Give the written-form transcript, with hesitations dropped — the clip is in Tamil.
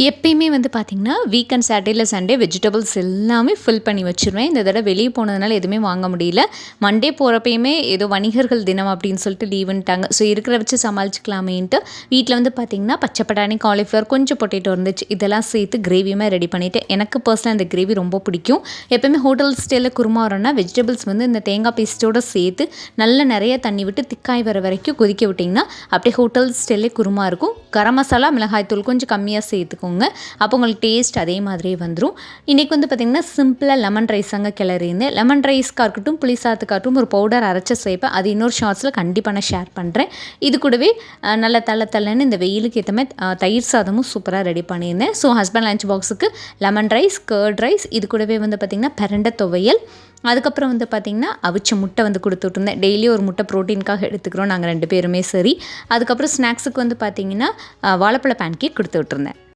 எப்பயுமே வந்து பார்த்திங்கன்னா, வீக்கெண்ட் சாட்டர்டே, சண்டே வெஜிடபிள்ஸ் எல்லாமே ஃபில் பண்ணி வச்சுருவேன். இந்த தடவ வெளிய போனதுனால எதுவுமே வாங்க முடியல. மண்டே போகிறப்பயுமே ஏதோ வணிகர்கள் தினம் அப்படின்னு சொல்லிட்டு லீவுன்ட்டாங்க. ஸோ இருக்கிற வச்சு சமாளிச்சுக்கலாமேன்ட்டு வீட்டில் வந்து பார்த்திங்கன்னா, பச்சை பட்டாணி, காலிஃப்ளவர், கொஞ்சம் பொட்டேட்டோ இருந்துச்சு. இதெல்லாம் சேர்த்து கிரேவியுமே ரெடி பண்ணிவிட்டேன். எனக்கு பர்சனலாக இந்த கிரேவி ரொம்ப பிடிக்கும். எப்பயுமே ஹோட்டல் ஸ்டைலில் குருமா வரோன்னா வெஜிடபிள்ஸ் வந்து இந்த தேங்காய் பேஸ்ட்டோடு சேர்த்து நல்லா நிறைய தண்ணி விட்டு திக்காய் வர வரைக்கும் கொதிக்க விட்டிங்கன்னா, அப்படியே ஹோட்டல் ஸ்டைல்லே குருமா இருக்கும். கரம் மசாலா, மிளகாய்த்தூள் கொஞ்சம் கம்மியாக சேர்த்துக்கோங்க. அப்போ உங்களுக்கு டேஸ்ட் அதே மாதிரியே வந்துடும். இன்றைக்கி வந்து பார்த்திங்கன்னா, சிம்பிளாக லெமன் ரைஸ் அங்கே கிளறியிருந்தேன். லெமன் ரைஸ்க்காக இருக்கட்டும், புளி சாத்துக்காகட்டும் ஒரு பவுடர் அரைச்சி சேர்ப்பேன். அது இன்னொரு ஷார்ட்ஸில் கண்டிப்பாக நான் ஷேர் பண்ணுறேன். இது கூடவே நல்ல தள்ளன்னு இந்த வெயிலுக்கு ஏற்ற மாதிரி தயிர் சாதமும் சூப்பராக ரெடி பண்ணியிருந்தேன். ஸோ ஹஸ்பண்ட் லஞ்ச் பாக்ஸுக்கு லெமன் ரைஸ், கர்ட் ரைஸ், இது கூடவே வந்து பார்த்திங்கன்னா பிரண்டை துவையல், அதுக்கப்புறம் வந்து பார்த்திங்கன்னா அவிச்ச முட்டை வந்து கொடுத்து விட்டுருந்தேன். டெய்லி ஒரு முட்டை ப்ரோட்டீனுக்காக எடுத்துக்கிறோம் நாங்கள் 2 பேருமே சரி. அதுக்கப்புறம் ஸ்நாக்ஸுக்கு வந்து பார்த்திங்கன்னா வாழைப்பழ பேன் கேக் கொடுத்து விட்டுருந்தேன்.